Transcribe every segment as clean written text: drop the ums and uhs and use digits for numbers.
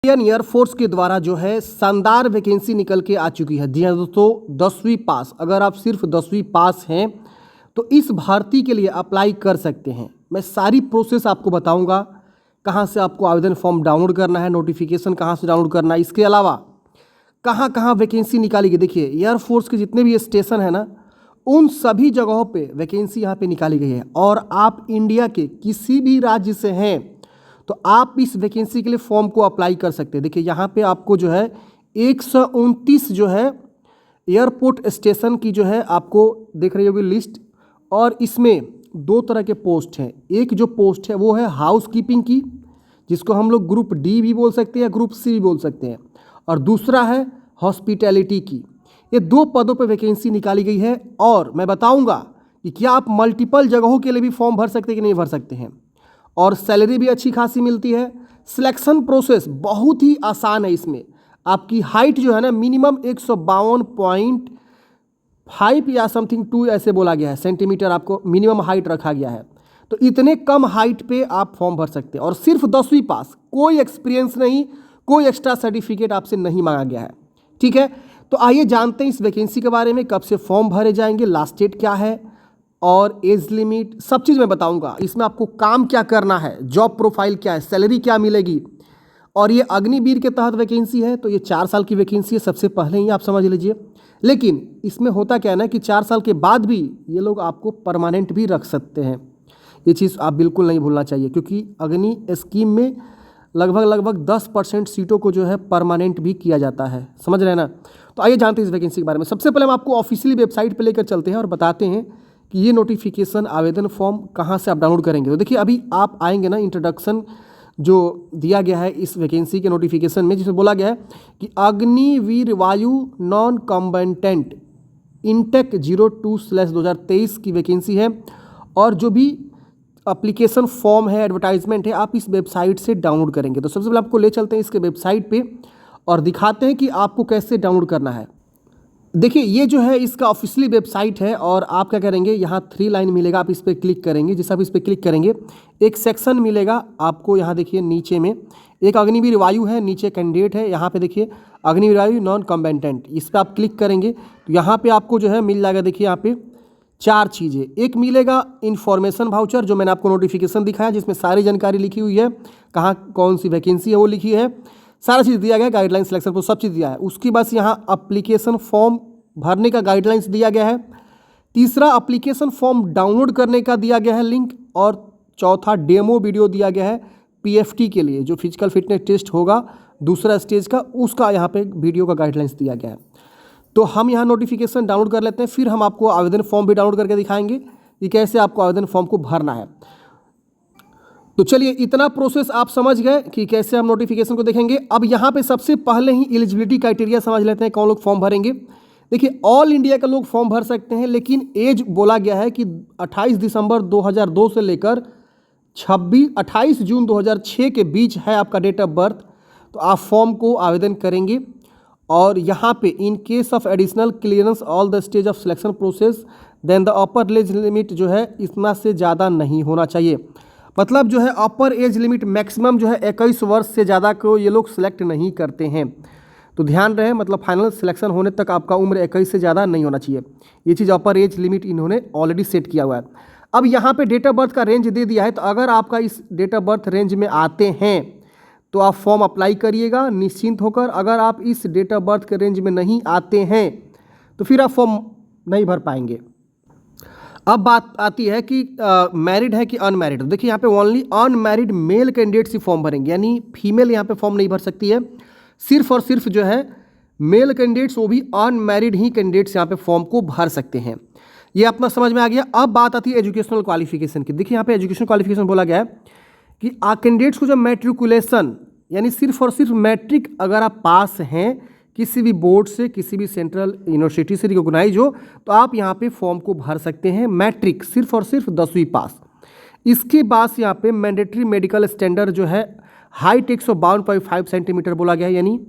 Indian air force के द्वारा जो है शानदार वैकेंसी निकल के आ चुकी है। जी हाँ दोस्तों, 10वीं पास, अगर आप सिर्फ 10वीं पास हैं तो इस भर्ती के लिए अप्लाई कर सकते हैं। मैं सारी प्रोसेस आपको बताऊंगा, कहाँ से आपको आवेदन फॉर्म डाउनलोड करना है, नोटिफिकेशन कहाँ से डाउनलोड करना है, इसके अलावा कहाँ कहाँ वैकेंसी निकाली गई। देखिए, एयरफोर्स के जितने भी स्टेशन है ना, उन सभी जगहों पे वैकेंसी यहाँ पे निकाली गई है। और आप इंडिया के किसी भी राज्य से हैं तो आप इस वैकेंसी के लिए फॉर्म को अप्लाई कर सकते हैं। देखिए, यहाँ पे आपको जो है 129 जो है एयरपोर्ट स्टेशन की जो है आपको देख रही होगी लिस्ट, और इसमें दो तरह के पोस्ट हैं। एक जो पोस्ट है वो है हाउस कीपिंग की, जिसको हम लोग ग्रुप डी भी बोल सकते हैं या ग्रुप सी भी बोल सकते हैं, और दूसरा है हॉस्पिटैलिटी की। ये दो पदों पर वैकेंसी निकाली गई है। और मैं बताऊंगा कि क्या आप मल्टीपल जगहों के लिए भी फॉर्म भर सकते हैं कि नहीं भर सकते हैं, और सैलरी भी अच्छी खासी मिलती है। सिलेक्शन प्रोसेस बहुत ही आसान है। इसमें आपकी हाइट जो है ना, मिनिमम 152.5 या समथिंग 2 ऐसे बोला गया है सेंटीमीटर, आपको मिनिमम हाइट रखा गया है। तो इतने कम हाइट पे आप फॉर्म भर सकते हैं, और सिर्फ 10वीं पास, कोई एक्सपीरियंस नहीं, कोई एक्स्ट्रा सर्टिफिकेट आपसे नहीं मांगा गया है। ठीक है, तो आइए जानते हैं इस वैकेंसी के बारे में, कब से फॉर्म भरे जाएंगे, लास्ट डेट क्या है और एज लिमिट, सब चीज़ मैं बताऊंगा। इसमें आपको काम क्या करना है, जॉब प्रोफाइल क्या है, सैलरी क्या मिलेगी। और ये अग्निवीर के तहत वैकेंसी है, तो ये 4 साल की वैकेंसी है, सबसे पहले ही आप समझ लीजिए। लेकिन इसमें होता क्या है ना कि 4 साल के बाद भी ये लोग आपको परमानेंट भी रख सकते हैं। ये चीज़ आप बिल्कुल नहीं भूलना चाहिए, क्योंकि अग्नि स्कीम में लगभग 10% सीटों को जो है परमानेंट भी किया जाता है, समझ रहे हैं ना। तो आइए जानते हैं इस वैकेंसी के बारे में। सबसे पहले हम आपको ऑफिशियली वेबसाइट पर लेकर चलते हैं और बताते हैं कि ये नोटिफिकेशन आवेदन फॉर्म कहाँ से आप डाउनलोड करेंगे। तो देखिए, अभी आप आएंगे ना, इंट्रोडक्शन जो दिया गया है इस वैकेंसी के नोटिफिकेशन में, जिसमें बोला गया है कि अग्निवीर वायु नॉन कॉम्बेटेंट इंटेक 02/2023 की वैकेंसी है। और जो भी एप्लीकेशन फॉर्म है, एडवर्टाइजमेंट है, आप इस वेबसाइट से डाउनलोड करेंगे। तो सबसे पहले आपको ले चलते हैं इसके वेबसाइट पे और दिखाते हैं कि आपको कैसे डाउनलोड करना है। देखिए, ये जो है इसका ऑफिशियली वेबसाइट है, और आप क्या करेंगे, यहाँ 3 लाइन मिलेगा, आप इस पर क्लिक करेंगे। जैसे आप इस पर क्लिक करेंगे, एक सेक्शन मिलेगा आपको। यहाँ देखिए नीचे में एक अग्निवीर वायु है, नीचे कैंडिडेट है, यहाँ पे देखिए अग्निवीर वायु नॉन कॉम्बेटेंट, इस पर आप क्लिक करेंगे तो यहाँ पे आपको जो है मिल जाएगा। देखिए यहाँ पे 4 चीज़ें, एक मिलेगा इन्फॉर्मेशन वाउचर, जो मैंने आपको नोटिफिकेशन दिखाया, जिसमें सारी जानकारी लिखी हुई है, कहाँ कौन सी वैकेंसी है वो लिखी है, सारा चीज़ दिया गया है, गाइडलाइन सिलेक्शन को सब चीज़ दिया है। उसके बाद यहाँ एप्लीकेशन फॉर्म भरने का गाइडलाइंस दिया गया है। तीसरा, एप्लीकेशन फॉर्म डाउनलोड करने का दिया गया है लिंक। और चौथा, डेमो वीडियो दिया गया है पीएफटी के लिए, जो फिजिकल फिटनेस टेस्ट होगा दूसरा स्टेज का, उसका यहाँ पे वीडियो का गाइडलाइंस दिया गया है। तो हम यहाँ नोटिफिकेशन डाउनलोड कर लेते हैं, फिर हम आपको आवेदन फॉर्म भी डाउनलोड करके दिखाएंगे कि कैसे आपको आवेदन फॉर्म को भरना है। तो चलिए, इतना प्रोसेस आप समझ गए कि कैसे हम नोटिफिकेशन को देखेंगे। अब यहाँ पे सबसे पहले ही एलिजिबिलिटी क्राइटेरिया समझ लेते हैं, कौन लोग फॉर्म भरेंगे। देखिए, ऑल इंडिया के लोग फॉर्म भर सकते हैं, लेकिन एज बोला गया है कि 28 दिसंबर 2002 से लेकर 28 जून 2006 के बीच है आपका डेट ऑफ बर्थ, तो आप फॉर्म को आवेदन करेंगे। और यहाँ पे in case of additional clearance all the stage of selection process then the upper age limit जो है इतना से ज़्यादा नहीं होना चाहिए। मतलब जो है अपर एज लिमिट मैक्सिमम जो है 21 वर्ष से ज़्यादा को ये लोग सिलेक्ट नहीं करते हैं। तो ध्यान रहे, मतलब फाइनल सिलेक्शन होने तक आपका उम्र 21 से ज़्यादा नहीं होना चाहिए। ये चीज़ अपर एज लिमिट इन्होंने ऑलरेडी सेट किया हुआ है। अब यहाँ पे डेट ऑफ बर्थ का रेंज दे दिया है, तो अगर आपका इस डेट ऑफ बर्थ रेंज में आते हैं तो आप फॉर्म अप्लाई करिएगा निश्चिंत होकर। अगर आप इस डेट ऑफ बर्थ के रेंज में नहीं आते हैं तो फिर आप फॉर्म नहीं भर पाएंगे। अब बात आती है कि मैरिड है कि अनमैरिड। देखिए, यहाँ पे ओनली अनमैरिड मेल कैंडिडेट्स ही फॉर्म भरेंगे, यानी फीमेल यहाँ पे फॉर्म नहीं भर सकती है। सिर्फ और सिर्फ जो है मेल कैंडिडेट्स, वो भी अनमैरिड ही कैंडिडेट्स यहाँ पे फॉर्म को भर सकते हैं। ये अपना समझ में आ गया। अब बात आती है एजुकेशनल क्वालिफिकेशन की। देखिए, यहाँ पे एजुकेशनल क्वालिफिकेशन बोला गया है कि कैंडिडेट्स को जो मैट्रिकुलेशन, यानी सिर्फ और सिर्फ मैट्रिक अगर आप पास हैं किसी भी बोर्ड से, किसी भी सेंट्रल यूनिवर्सिटी से रिकॉग्नाइज हो, तो आप यहाँ पे फॉर्म को भर सकते हैं। मैट्रिक सिर्फ और सिर्फ 10वीं पास। इसके बाद यहाँ पे मैंडेटरी मेडिकल स्टैंडर्ड जो है, हाइट 152.5 सेंटीमीटर बोला गया है, यानी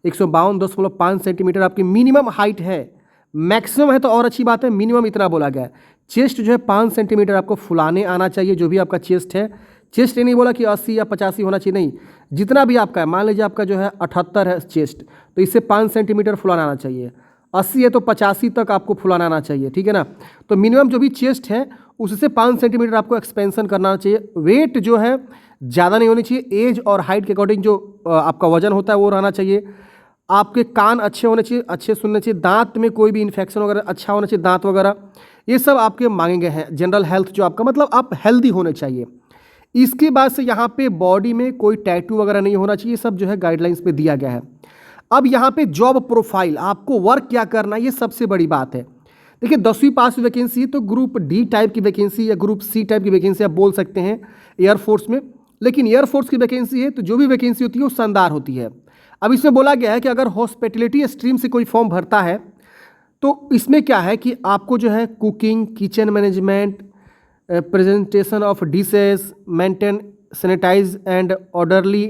152.5 सेंटीमीटर आपकी मिनिमम हाइट है। मैक्सिमम है तो और अच्छी बात है, मिनिमम इतना बोला गया है। चेस्ट जो है 5 सेंटीमीटर आपको फुलाने आना चाहिए, जो भी आपका चेस्ट है। चेस्ट ये नहीं बोला कि 80 या 85 होना चाहिए, नहीं, जितना भी आपका है, मान लीजिए आपका जो है 78 है चेस्ट, तो इससे 5 सेंटीमीटर फुलाना आना चाहिए। 80 है तो 85 तक आपको फुलाना आना चाहिए, ठीक है ना। तो मिनिमम जो भी चेस्ट है उससे 5 सेंटीमीटर आपको एक्सपेंशन करना आना चाहिए। वेट जो है ज़्यादा नहीं होनी चाहिए, एज और हाइट के अकॉर्डिंग जो आपका वजन होता है वो रहना चाहिए। आपके कान अच्छे होने चाहिए, अच्छे सुनने चाहिए, दांत में कोई भी इन्फेक्शन वगैरह अच्छा होना चाहिए, दांत वगैरह ये सब आपके मांगे गए हैं। जनरल हेल्थ जो आपका मतलब आप हेल्दी होने चाहिए। इसके बाद से यहाँ पे बॉडी में कोई टैटू वगैरह नहीं होना चाहिए, सब जो है गाइडलाइंस पे दिया गया है। अब यहाँ पे जॉब प्रोफाइल, आपको वर्क क्या करना है ये सबसे बड़ी बात है। देखिए 10वीं पास वैकेंसी तो ग्रुप डी टाइप की वैकेंसी या ग्रुप सी टाइप की वैकेंसी आप बोल सकते हैं एयरफोर्स में, लेकिन एयरफोर्स की वैकेंसी है तो जो भी वैकेंसी होती है वो शानदार होती है। अब इसमें बोला गया है कि अगर हॉस्पिटलिटी स्ट्रीम से कोई फॉर्म भरता है तो इसमें क्या है कि आपको जो है cooking, kitchen management, presentation of dishes, maintain sanitise and orderly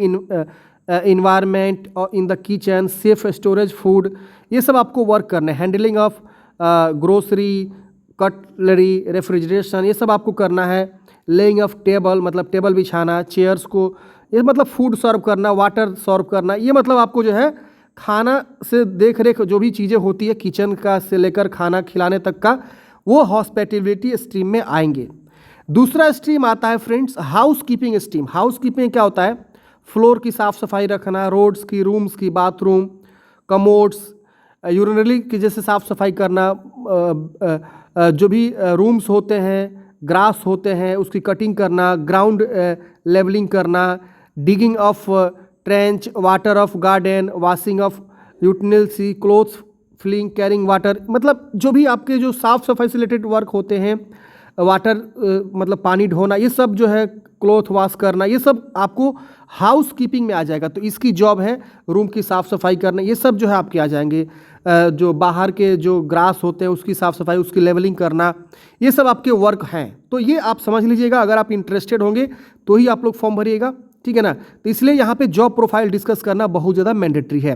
environment in the kitchen, safe storage food, ये सब आपको वर्क करना है। Handling of grocery, cutlery, refrigeration, ये सब आपको करना है। लेइंग ऑफ टेबल मतलब टेबल बिछाना, चेयर्स को, ये मतलब फूड सर्व करना, वाटर सर्व करना, ये मतलब आपको जो है खाना से देख रेख जो भी चीज़ें होती है किचन का से लेकर खाना खिलाने तक का, वो हॉस्पिटलिटी स्ट्रीम में आएंगे। दूसरा स्ट्रीम आता है friends house keeping stream. House keeping क्या होता है? फ्लोर की साफ़ सफाई रखना, रोड्स की, रूम्स की, बाथरूम, कमोड्स, यूरिनरी की जैसे साफ़ सफाई करना, जो भी रूम्स होते हैं, ग्रास होते हैं उसकी कटिंग करना, ग्राउंड लेवलिंग करना, digging of trench, water of garden, washing of utensil, clothes, filling, carrying water, मतलब जो भी आपके जो साफ़ सफाई से रिलेटेड वर्क होते हैं, वाटर मतलब पानी ढोना, ये सब जो है क्लोथ वॉश करना, ये सब आपको हाउस कीपिंग में आ जाएगा। तो इसकी जॉब है रूम की साफ़ सफाई करना, ये सब जो है आपके आ जाएंगे। जो बाहर के जो ग्रास होते हैं उसकी साफ़ सफाई, उसकी लेवलिंग करना, ये सब आपके वर्क हैं। तो ये आप समझ लीजिएगा, अगर आप इंटरेस्टेड होंगे तो ही आप लोग फॉर्म भरिएगा, ठीक है ना। तो इसलिए यहाँ पे जॉब प्रोफाइल डिस्कस करना बहुत ज़्यादा मैंडेटरी है।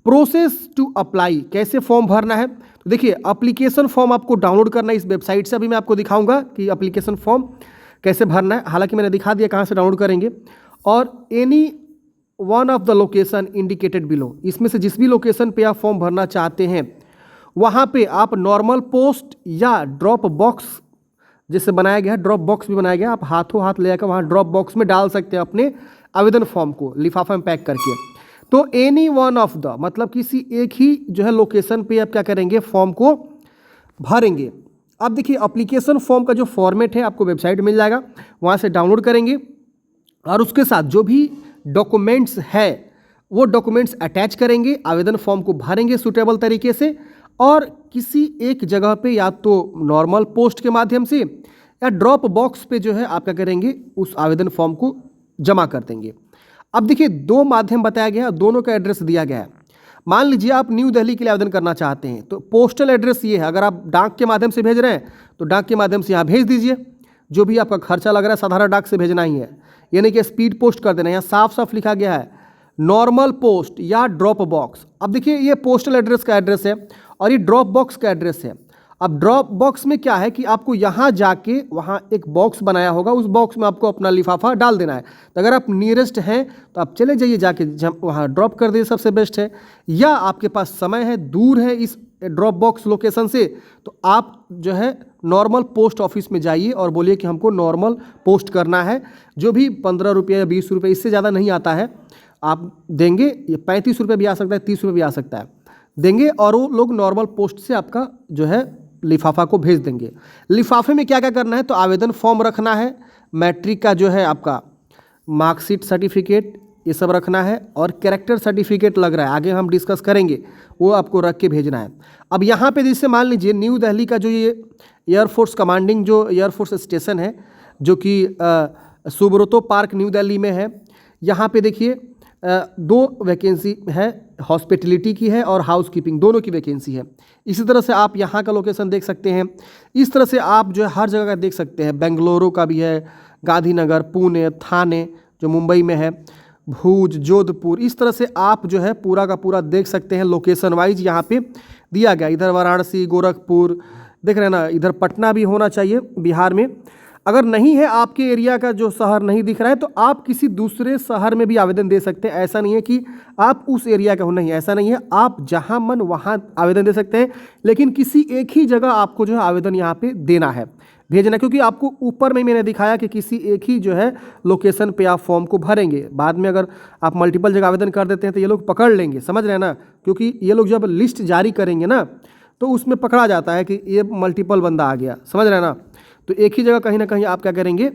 प्रोसेस टू अप्लाई, कैसे फॉर्म भरना है? तो देखिए एप्लीकेशन फॉर्म आपको डाउनलोड करना है इस वेबसाइट से। अभी मैं आपको दिखाऊंगा कि एप्लीकेशन फॉर्म कैसे भरना है, हालांकि मैंने दिखा दिया कहाँ से डाउनलोड करेंगे। और any one of the location indicated below, इसमें से जिस भी लोकेशन पे आप फॉर्म भरना चाहते हैं वहाँ पे आप नॉर्मल पोस्ट या ड्रॉप बॉक्स जैसे बनाया गया है, ड्रॉप बॉक्स भी बनाया गया, आप हाथों हाथ ले जाकर वहाँ ड्रॉप बॉक्स में डाल सकते हैं अपने आवेदन फॉर्म को लिफाफा में पैक करके। तो एनी वन ऑफ द मतलब किसी एक ही जो है लोकेशन पे आप क्या करेंगे, फॉर्म को भरेंगे। अब देखिए एप्लीकेशन फॉर्म का जो फॉर्मेट है आपको वेबसाइट मिल जाएगा, वहाँ से डाउनलोड करेंगे और उसके साथ जो भी डॉक्यूमेंट्स है वो डॉक्यूमेंट्स अटैच करेंगे, आवेदन फॉर्म को भरेंगे सूटेबल तरीके से, और किसी एक जगह पे या तो नॉर्मल पोस्ट के माध्यम से या ड्रॉप बॉक्स पे जो है आप क्या करेंगे, उस आवेदन फॉर्म को जमा कर देंगे। अब देखिए दो माध्यम बताया गया है, दोनों का एड्रेस दिया गया है। मान लीजिए आप न्यू दिल्ली के लिए आवेदन करना चाहते हैं तो पोस्टल एड्रेस ये है, अगर आप डाक के माध्यम से भेज रहे हैं तो डाक के माध्यम से यहाँ भेज दीजिए, जो भी आपका खर्चा लग रहा है साधारण डाक से भेजना ही है, यानी कि स्पीड पोस्ट कर देना। यहाँ साफ साफ लिखा गया है नॉर्मल पोस्ट या ड्रॉप बॉक्स। अब देखिए ये पोस्टल एड्रेस का एड्रेस है और ये ड्रॉप बॉक्स का एड्रेस है। अब ड्रॉप बॉक्स में क्या है कि आपको यहाँ जाके वहाँ एक बॉक्स बनाया होगा, उस बॉक्स में आपको अपना लिफाफा डाल देना है। तो अगर आप नियरेस्ट हैं तो आप चले जाइए, जाके वहाँ ड्रॉप कर दीजिए, सबसे बेस्ट है। या आपके पास समय है, दूर है इस ड्रॉप बॉक्स लोकेशन से, तो आप जो है नॉर्मल पोस्ट ऑफिस में जाइए और बोलिए कि हमको नॉर्मल पोस्ट करना है। जो भी 15 रुपये या 20 रुपये, इससे ज़्यादा नहीं आता है, आप देंगे। ये 35 रुपये भी आ सकता है, 30 रुपये भी आ सकता है, देंगे और वो लोग नॉर्मल पोस्ट से आपका जो है लिफाफा को भेज देंगे। लिफाफे में क्या क्या करना है, तो आवेदन फॉर्म रखना है, मैट्रिक का जो है आपका मार्कशीट सर्टिफिकेट ये सब रखना है, और कैरेक्टर सर्टिफिकेट लग रहा है, आगे हम डिस्कस करेंगे, वो आपको रख के भेजना है। अब यहाँ पे जैसे मान लीजिए न्यू दिल्ली का जो ये एयरफोर्स कमांडिंग जो एयरफोर्स स्टेशन है जो कि सुब्रतो पार्क न्यू दिल्ली में है, यहाँ पे देखिए 2 वैकेंसी है, हॉस्पिटलिटी की है और हाउस कीपिंग, दोनों की वैकेंसी है। इसी तरह से आप यहाँ का लोकेशन देख सकते हैं। इस तरह से आप जो है हर जगह का देख सकते हैं, बेंगलुरु का भी है, गांधीनगर, पुणे, थाने जो मुंबई में है, भूज, जोधपुर, इस तरह से आप जो है पूरा का पूरा देख सकते हैं लोकेशन वाइज यहाँ पे दिया गया। इधर वाराणसी, गोरखपुर देख रहे हैं ना, इधर पटना भी होना चाहिए बिहार में। अगर नहीं है, आपके एरिया का जो शहर नहीं दिख रहा है, तो आप किसी दूसरे शहर में भी आवेदन दे सकते हैं। ऐसा नहीं है कि आप उस एरिया का हो, नहीं, ऐसा नहीं है, आप जहां मन वहां आवेदन दे सकते हैं, लेकिन किसी एक ही जगह आपको जो है आवेदन यहाँ पे देना है, भेजना, क्योंकि आपको ऊपर में मैंने दिखाया कि किसी एक ही जो है लोकेशन पे आप फॉर्म को भरेंगे। बाद में अगर आप मल्टीपल जगह आवेदन कर देते हैं तो ये लोग पकड़ लेंगे, समझ रहे हैं ना, क्योंकि ये लोग जब लिस्ट जारी करेंगे ना तो उसमें पकड़ा जाता है कि ये मल्टीपल बंदा आ गया, समझ रहे हैं ना। तो एक ही जगह कहीं ना कहीं आप क्या करेंगे,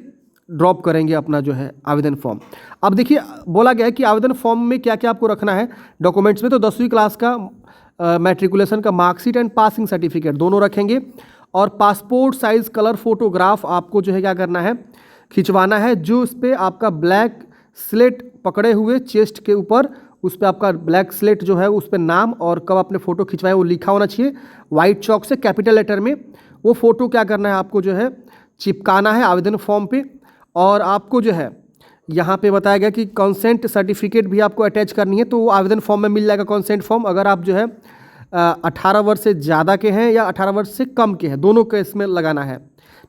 ड्रॉप करेंगे अपना जो है आवेदन फॉर्म। अब देखिए बोला गया है कि आवेदन फॉर्म में क्या क्या आपको रखना है डॉक्यूमेंट्स में, तो 10वीं क्लास का मैट्रिकुलेशन का मार्कशीट एंड पासिंग सर्टिफिकेट दोनों रखेंगे, और पासपोर्ट साइज कलर फोटोग्राफ आपको जो है क्या करना है, खिंचवाना है, जो उस पर आपका ब्लैक स्लेट पकड़े हुए चेस्ट के ऊपर, उस पर आपका ब्लैक स्लेट जो है उस पर नाम और कब आपने फ़ोटो खिंचवाया वो लिखा होना चाहिए वाइट चॉक से कैपिटल लेटर में। वो फ़ोटो क्या करना है, आपको जो है चिपकाना है आवेदन फॉर्म पे, और आपको जो है यहाँ पे बताया गया कि कंसेंट सर्टिफिकेट भी आपको अटैच करनी है, तो वो आवेदन फॉर्म में मिल जाएगा कंसेंट फॉर्म। अगर आप जो है 18 वर्ष से ज़्यादा के हैं या 18 वर्ष से कम के हैं, दोनों का इसमें लगाना है,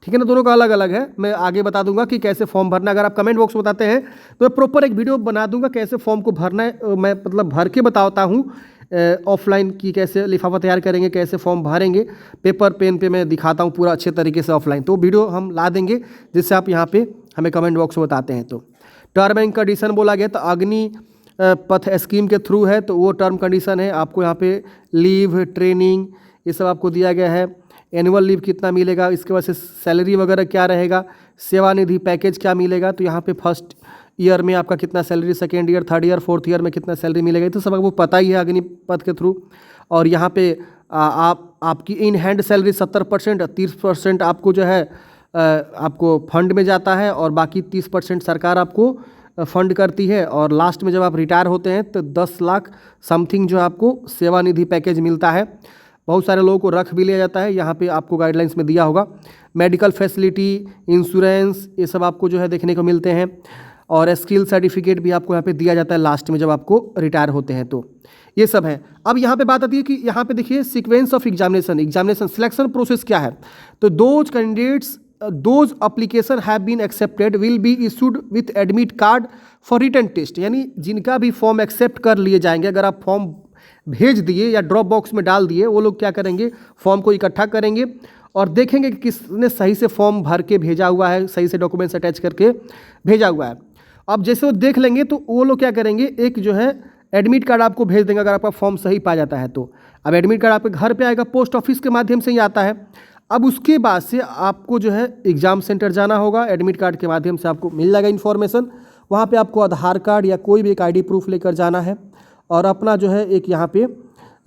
ठीक है ना, दोनों का अलग अलग है। मैं आगे बता दूंगा कि कैसे फॉर्म भरना है। अगर आप कमेंट बॉक्स में बताते हैं तो मैं प्रॉपर एक वीडियो बना दूंगा कैसे फॉर्म को भरना है, मैं मतलब भर के बताता हूँ ऑफलाइन की कैसे लिफाफा तैयार करेंगे, कैसे फॉर्म भरेंगे, पेपर पेन पे मैं दिखाता हूँ पूरा अच्छे तरीके से ऑफलाइन, तो वीडियो हम ला देंगे जिससे आप यहाँ पे हमें कमेंट बॉक्स में बताते हैं। तो टर्म एंड कंडीशन बोला गया, तो अग्नि पथ स्कीम के थ्रू है, तो वो टर्म कंडीशन है, आपको यहाँ पे लीव ट्रेनिंग ये सब आपको दिया गया है, एनुअल लीव कितना मिलेगा, इसके वजह से सैलरी वगैरह क्या रहेगा, सेवानिधि पैकेज क्या मिलेगा, तो यहाँ पे फर्स्ट ईयर में आपका कितना salary, second year, third year, fourth year में कितना सैलरी मिलेगा, तो सब आपको पता ही है अग्निपथ के थ्रू। और यहाँ पे आपकी इन हैंड सैलरी 70%, 30% आपको जो है आपको फंड में जाता है, और बाकी 30% सरकार आपको फंड करती है। और लास्ट में जब आप रिटायर होते हैं तो 10 लाख समथिंग जो आपको सेवानिधि पैकेज मिलता है। बहुत सारे लोगों को रख भी लिया जाता है, यहाँ पे आपको गाइडलाइंस में दिया होगा। मेडिकल फैसिलिटी, इंश्योरेंस, ये सब आपको जो है देखने को मिलते हैं, और स्किल सर्टिफिकेट भी आपको यहाँ पे दिया जाता है लास्ट में जब आपको रिटायर होते हैं, तो ये सब है। अब यहाँ पे बात आती है कि यहाँ पे देखिए sequence of examination selection process क्या है, तो those candidates those application have been accepted will be issued with admit card for written test, यानी जिनका भी फॉर्म एक्सेप्ट कर लिए जाएंगे, अगर आप फॉर्म भेज दिए या ड्रॉप बॉक्स में डाल दिए, वो लोग क्या करेंगे, फॉर्म को इकट्ठा करेंगे और देखेंगे कि किसने सही से फॉर्म भर के भेजा हुआ है, सही से डॉक्यूमेंट्स अटैच करके भेजा हुआ है। अब जैसे वो देख लेंगे तो वो लोग क्या करेंगे, एक जो है एडमिट कार्ड आपको भेज देंगे अगर आपका फॉर्म सही पाया जाता है तो। अब एडमिट कार्ड आपके घर पे आएगा, पोस्ट ऑफिस के माध्यम से ही आता है। अब उसके बाद से आपको जो है एग्ज़ाम सेंटर जाना होगा, एडमिट कार्ड के माध्यम से आपको मिल जाएगा इन्फॉर्मेशन। वहाँ पे आपको आधार कार्ड या कोई भी एक आईडी प्रूफ लेकर जाना है, और अपना जो है एक यहाँ पे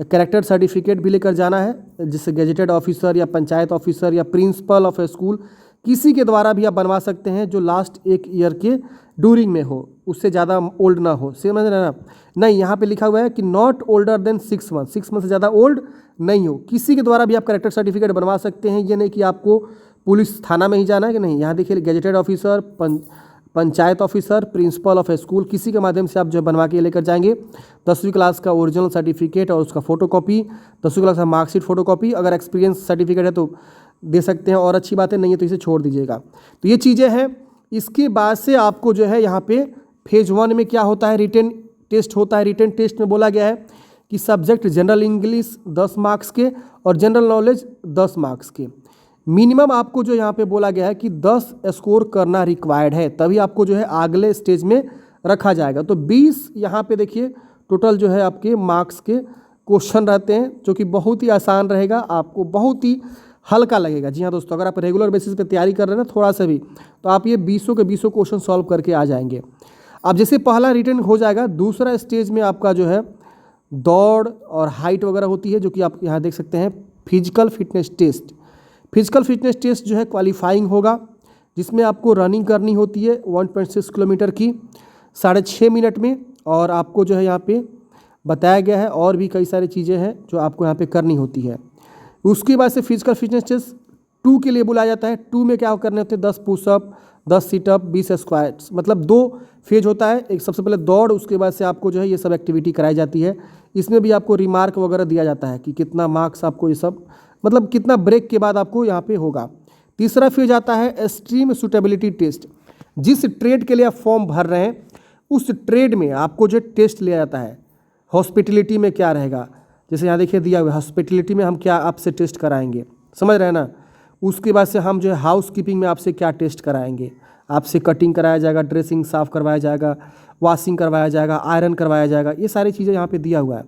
कैरेक्टर सर्टिफिकेट भी लेकर जाना है, जिससे गेजेटेड ऑफिसर या पंचायत ऑफिसर या प्रिंसिपल ऑफ ए स्कूल किसी के द्वारा भी आप बनवा सकते हैं, जो लास्ट 1 ईयर के ड्यूरिंग में हो, उससे ज़्यादा ओल्ड ना हो, समझ रहे ना। नहीं, यहाँ पे लिखा हुआ है कि not older than 6 month, 6 month से ज़्यादा ओल्ड नहीं हो, किसी के द्वारा भी आप कैरेक्टर सर्टिफिकेट बनवा सकते हैं। ये नहीं कि आपको पुलिस थाना में ही जाना है कि नहीं, यहाँ देखिए gazetted officer, panchayat officer, principle of A school, किसी के माध्यम से आप जो बनवा के लेकर जाएंगे। 10वीं क्लास का ओरिजिनल सर्टिफिकेट और उसका फोटोकॉपी, 10वीं क्लास का मार्कशीट फोटोकॉपी, अगर एक्सपीरियंस सर्टिफिकेट है तो दे सकते हैं, और अच्छी बात है, नहीं है तो इसे छोड़ दीजिएगा। तो ये चीज़ें हैं। इसके बाद से आपको जो है यहाँ पे फेज 1 में क्या होता है, रिटन टेस्ट होता है। रिटन टेस्ट में बोला गया है कि सब्जेक्ट जनरल इंग्लिश 10 मार्क्स के और जनरल नॉलेज 10 मार्क्स के। मिनिमम आपको जो यहाँ पे बोला गया है कि 10 स्कोर करना रिक्वायर्ड है, तभी आपको जो है अगले स्टेज में रखा जाएगा। तो 20 यहाँ पे देखिए टोटल जो है आपके मार्क्स के क्वेश्चन रहते हैं, जो कि बहुत ही आसान रहेगा, आपको बहुत ही हल्का लगेगा। जी हाँ दोस्तों, अगर आप रेगुलर बेसिस पे तैयारी कर रहे हैं ना थोड़ा सा भी, तो आप ये 20 के 20 क्वेश्चन सॉल्व करके आ जाएंगे। अब जैसे पहला रिटन हो जाएगा, दूसरा स्टेज में आपका जो है दौड़ और हाइट वगैरह होती है, जो कि आप यहाँ देख सकते हैं physical fitness test. Physical fitness test जो है क्वालिफाइंग होगा, जिसमें आपको रनिंग करनी होती है 1.6 किलोमीटर की 6.5 मिनट में, और आपको जो है यहाँ पे बताया गया है और भी कई सारी चीज़ें हैं जो आपको यहाँ पे करनी होती है। उसके बाद से फिजिकल फिटनेस टेस्ट 2 के लिए बुलाया जाता है। 2 में क्या करने होते हैं, 10 पुशअप, 10 सीटअप, 20 स्क्वाट्स, मतलब 2 फेज होता है। एक सबसे पहले दौड़, उसके बाद से आपको जो है ये सब एक्टिविटी कराई जाती है। इसमें भी आपको रिमार्क वगैरह दिया जाता है कि कितना मार्क्स आपको ये सब, मतलब कितना ब्रेक के बाद आपको यहाँ पे होगा। तीसरा फेज आता है एक्सट्रीम सूटेबिलिटी टेस्ट। जिस ट्रेड के लिए आप फॉर्म भर रहे हैं उस ट्रेड में आपको जो टेस्ट लिया जाता है, हॉस्पिटलिटी में क्या रहेगा, जैसे यहाँ देखिए दिया हुआ है, हॉस्पिटलिटी में हम क्या आपसे टेस्ट कराएंगे, समझ रहे हैं ना। उसके बाद से हम जो है हाउस कीपिंग में आपसे क्या टेस्ट कराएंगे, आपसे कटिंग कराया जाएगा, ड्रेसिंग साफ़ करवाया जाएगा, वॉशिंग करवाया जाएगा, आयरन करवाया जाएगा, ये सारी चीज़ें यहाँ पे दिया हुआ है।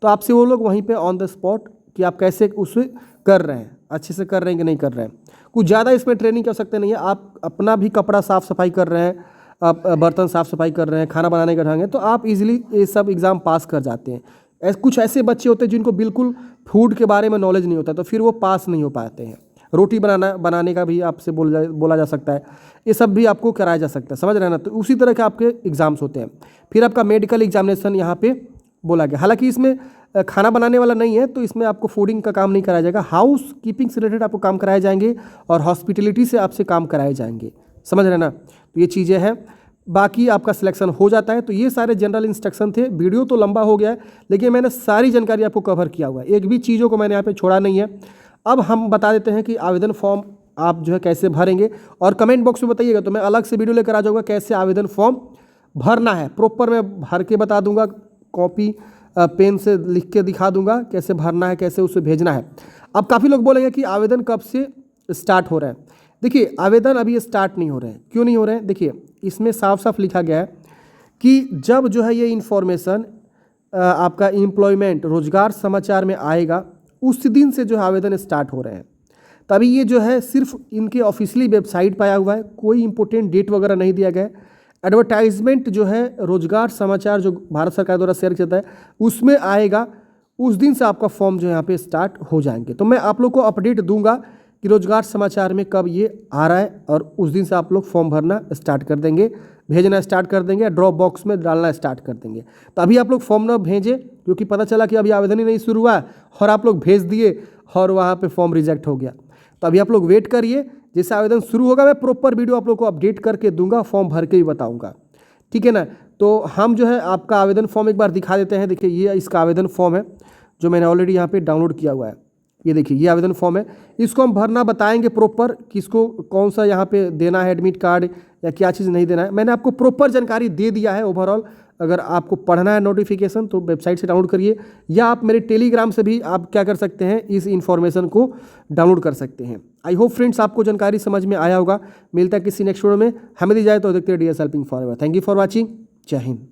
तो आपसे वो लोग वहीं पे ऑन द स्पॉट कि आप कैसे उसे कर रहे हैं, अच्छे से कर रहे हैं कि नहीं कर रहे हैं। कुछ ज़्यादा इसमें ट्रेनिंग की आवश्यकता नहीं है। आप अपना भी कपड़ा साफ़ सफाई कर रहे हैं, आप बर्तन साफ़ सफाई कर रहे हैं, खाना बनाने का ढंग है, तो आप इजीली ये सब एग्ज़ाम पास कर जाते हैं। कुछ ऐसे बच्चे होते हैं जिनको बिल्कुल फूड के बारे में नॉलेज नहीं होता, तो फिर वो पास नहीं हो पाते हैं। रोटी बनाने का भी आपसे बोला जा सकता है, ये सब भी आपको कराया जा सकता है, समझ रहे हैं ना। तो उसी तरह के आपके एग्ज़ाम्स होते हैं। फिर आपका मेडिकल एग्जामिनेशन यहाँ पे बोला गया, हालांकि इसमें खाना बनाने वाला नहीं है, तो इसमें आपको फूडिंग का काम नहीं कराया जाएगा। हाउस कीपिंग से रिलेटेड आपको काम कराए जाएंगे और हॉस्पिटलिटी से आपसे काम कराए जाएंगे, समझ रहे हैं ना। तो ये चीज़ें हैं, बाकी आपका सिलेक्शन हो जाता है। तो ये सारे जनरल इंस्ट्रक्शन थे। वीडियो तो लंबा हो गया है, लेकिन मैंने सारी जानकारी आपको कवर किया हुआ है, एक भी चीज़ों को मैंने यहाँ पे छोड़ा नहीं है। अब हम बता देते हैं कि आवेदन फॉर्म आप जो है कैसे भरेंगे, और कमेंट बॉक्स में बताइएगा तो मैं अलग से वीडियो लेकर आ जाऊँगा कैसे आवेदन फॉर्म भरना है। प्रॉपर मैं भर के बता दूंगा, कॉपी पेन से लिख के दिखा दूंगा कैसे भरना है, कैसे उसे भेजना है। अब काफ़ी लोग बोलेंगे कि आवेदन कब से स्टार्ट हो रहा है। देखिए, आवेदन अभी स्टार्ट नहीं हो रहे हैं। क्यों नहीं हो रहे हैं? देखिए, इसमें साफ साफ लिखा गया है कि जब जो है ये इन्फॉर्मेशन आपका एम्प्लॉयमेंट रोजगार समाचार में आएगा, उस दिन से जो है आवेदन स्टार्ट हो रहे हैं। तभी ये जो है सिर्फ इनके ऑफिशियली वेबसाइट पर आया हुआ है, कोई इंपॉर्टेंट डेट वगैरह नहीं दिया गया है। एडवर्टाइजमेंट जो है रोजगार समाचार जो भारत सरकार द्वारा शेयर किया जाता है उसमें आएगा, उस दिन से आपका फॉर्म जो है यहाँ पे स्टार्ट हो जाएंगे। तो मैं आप लोग को अपडेट दूंगा कि रोजगार समाचार में कब ये आ रहा है, और उस दिन से आप लोग फॉर्म भरना स्टार्ट कर देंगे, भेजना स्टार्ट कर देंगे, ड्रॉप बॉक्स में डालना स्टार्ट कर देंगे। तो अभी आप लोग फॉर्म ना भेजें, क्योंकि पता चला कि अभी आवेदन ही नहीं शुरू हुआ और आप लोग भेज दिए और वहाँ पर फॉर्म रिजेक्ट हो गया। तो अभी आप लोग वेट करिए, जैसे आवेदन शुरू होगा मैं प्रॉपर वीडियो आप लोग को अपडेट करके दूंगा, फॉर्म भर के भी बताऊंगा, ठीक है ना। तो हम जो है आपका आवेदन फॉर्म एक बार दिखा देते हैं। देखिए, ये इसका आवेदन फॉर्म है जो मैंने ऑलरेडी यहाँ पे डाउनलोड किया हुआ है। ये देखिए, ये आवेदन फॉर्म है, इसको हम भरना बताएंगे प्रॉपर, किसको कौन सा यहाँ पे देना है एडमिट कार्ड या क्या चीज़ नहीं देना है। मैंने आपको प्रॉपर जानकारी दे दिया है ओवरऑल। अगर आपको पढ़ना है नोटिफिकेशन तो वेबसाइट से डाउनलोड करिए, या आप मेरे टेलीग्राम से भी आप क्या कर सकते हैं, इस इन्फॉर्मेशन को डाउनलोड कर सकते हैं। आई होप फ्रेंड्स आपको जानकारी समझ में आया होगा। मिलता है किसी नेक्स्ट वीडियो में, हमें दी जाए तो देखते हैं DS helping forever. Thank you for watching. जय हिंद।